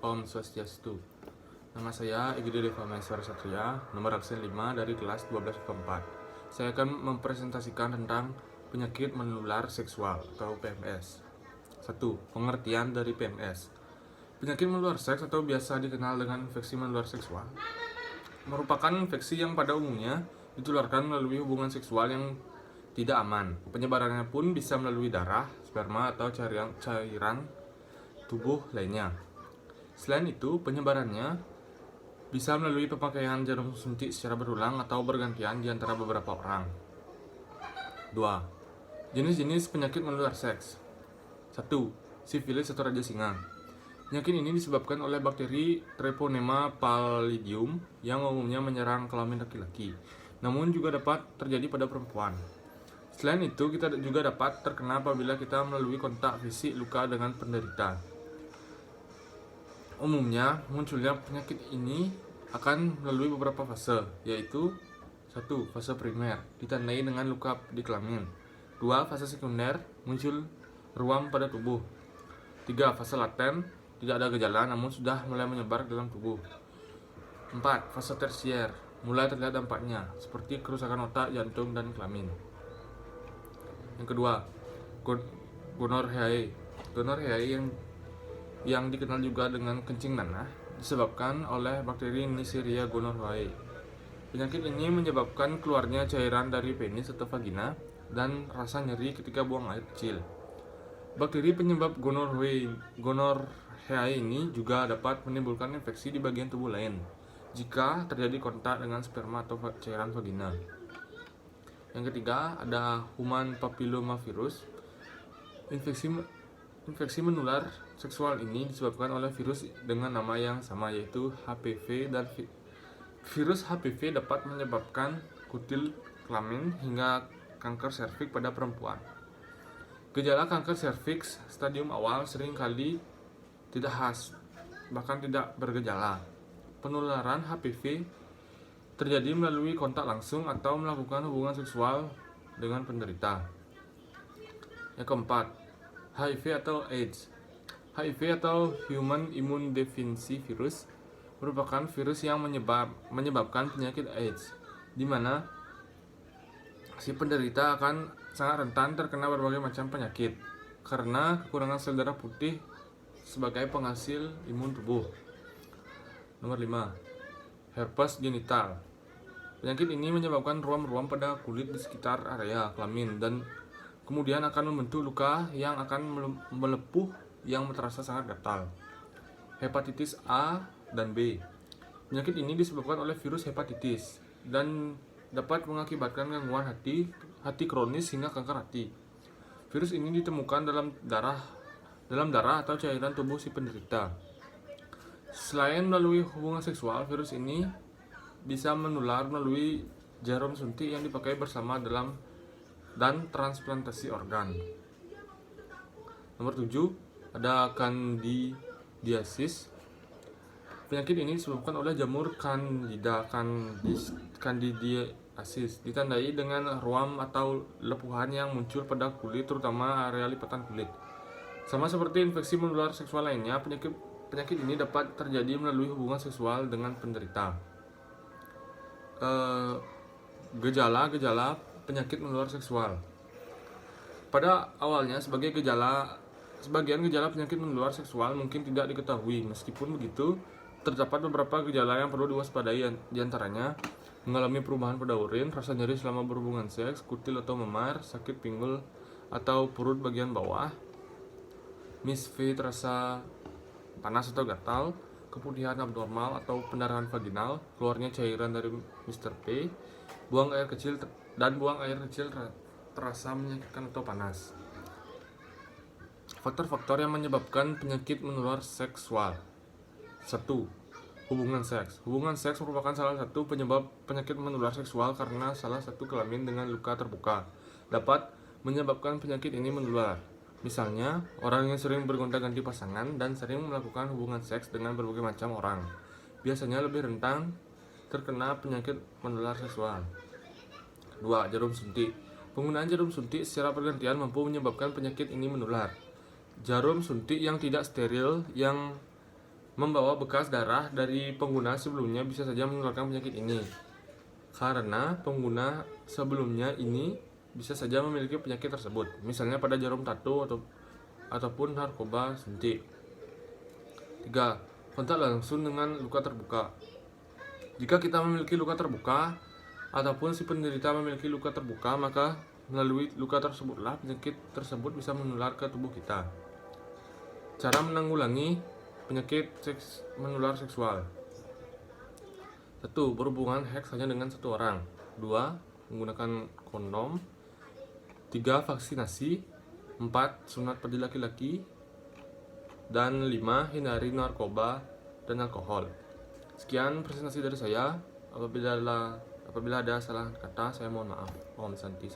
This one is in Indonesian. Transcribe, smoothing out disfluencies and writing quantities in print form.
Om Swastiastu. Nama saya Egede Deva Maheswara Satria, nomor absen 5 dari kelas 12 IPA 4. Saya akan mempresentasikan tentang penyakit menular seksual atau PMS. 1. Pengertian dari PMS. Penyakit menular seks atau biasa dikenal dengan infeksi menular seksual merupakan infeksi yang pada umumnya ditularkan melalui hubungan seksual yang tidak aman. Penyebarannya pun bisa melalui darah, sperma, atau cairan tubuh lainnya. Selain itu, penyebarannya bisa melalui pemakaian jarum suntik secara berulang atau bergantian di antara beberapa orang. 2. Jenis-jenis penyakit menular seks. 1. Sifilis atau raja singa. Penyakit ini disebabkan oleh bakteri Treponema pallidum yang umumnya menyerang kelamin laki-laki, namun juga dapat terjadi pada perempuan. Selain itu, kita juga dapat terkena apabila kita melalui kontak fisik luka dengan penderita. Umumnya, munculnya penyakit ini akan melalui beberapa fase, yaitu 1. Fase primer, ditandai dengan luka di kelamin. 2. Fase sekunder, muncul ruam pada tubuh. 3. Fase laten, tidak ada gejala namun sudah mulai menyebar dalam tubuh. 4. Fase tersier, mulai terlihat dampaknya, seperti kerusakan otak, jantung, dan kelamin. Yang kedua, gonorrhea. Gonorrhea yang dikenal juga dengan kencing nanah disebabkan oleh bakteri Neisseria gonorrhoeae. Penyakit ini menyebabkan keluarnya cairan dari penis atau vagina dan rasa nyeri ketika buang air kecil. Bakteri penyebab gonorrhea ini juga dapat menimbulkan infeksi di bagian tubuh lain jika terjadi kontak dengan sperma atau cairan vagina. Yang ketiga, ada human papillomavirus. Infeksi menular seksual ini disebabkan oleh virus dengan nama yang sama, yaitu HPV, dan virus HPV dapat menyebabkan kutil kelamin hingga kanker serviks pada perempuan. Gejala kanker serviks stadium awal sering kali tidak khas, bahkan tidak bergejala. Penularan HPV terjadi melalui kontak langsung atau melakukan hubungan seksual dengan penderita. Yang keempat, HIV atau AIDS. HIV atau Human Immunodeficiency Virus merupakan virus yang menyebabkan penyakit AIDS, di mana si penderita akan sangat rentan terkena berbagai macam penyakit karena kekurangan sel darah putih sebagai penghasil imun tubuh. Nomor 5. Herpes genital. Penyakit ini menyebabkan ruam-ruam pada kulit di sekitar area kelamin dan kemudian akan membentuk luka yang akan melepuh yang terasa sangat gatal. Hepatitis A dan B. Penyakit ini disebabkan oleh virus hepatitis dan dapat mengakibatkan gangguan hati kronis hingga kanker hati. Virus ini ditemukan dalam darah atau cairan tubuh si penderita. Selain melalui hubungan seksual, virus ini bisa menular melalui jarum suntik yang dipakai bersama dan transplantasi organ. Nomor 7, ada candidiasis. Penyakit ini disebabkan oleh jamur candidiasis, ditandai dengan ruam atau lepuhan yang muncul pada kulit, terutama area lipatan kulit. Sama seperti infeksi menular seksual lainnya, penyakit ini dapat terjadi melalui hubungan seksual dengan penderita. Gejala penyakit menular seksual. Pada awalnya, sebagian gejala penyakit menular seksual mungkin tidak diketahui. Meskipun begitu, terdapat beberapa gejala yang perlu diwaspadai, di antaranya mengalami perubahan pada urin, rasa nyeri selama berhubungan seks, kutil atau memar, sakit pinggul atau perut bagian bawah, misfit, rasa panas atau gatal, keputihan abnormal atau pendarahan vaginal, keluarnya cairan dari Mr. P, buang air kecil terasa menyakitkan atau panas. Faktor-faktor yang menyebabkan penyakit menular seksual. 1. Hubungan seks. Hubungan seks merupakan salah satu penyebab penyakit menular seksual karena salah satu kelamin dengan luka terbuka dapat menyebabkan penyakit ini menular. Misalnya, orang yang sering bergonta-ganti pasangan dan sering melakukan hubungan seks dengan berbagai macam orang biasanya lebih rentan terkena penyakit menular seksual. 2. Jarum suntik. Penggunaan jarum suntik secara bergantian mampu menyebabkan penyakit ini menular. Jarum suntik yang tidak steril yang membawa bekas darah dari pengguna sebelumnya bisa saja menularkan penyakit ini. Karena pengguna sebelumnya ini bisa saja memiliki penyakit tersebut, misalnya pada jarum tato ataupun narkoba suntik. 3. Kontak langsung dengan luka terbuka. Jika kita memiliki luka terbuka ataupun si penderita memiliki luka terbuka, maka melalui luka tersebutlah penyakit tersebut bisa menular ke tubuh kita. Cara menanggulangi penyakit menular seksual. 1. Berhubungan seks hanya dengan satu orang. 2. Menggunakan kondom. 3. Vaksinasi. 4. Sunat pada laki-laki. Dan 5. Hindari narkoba dan alkohol. Sekian presentasi dari saya. Apabila ada salah kata, saya mohon maaf. Om Santi.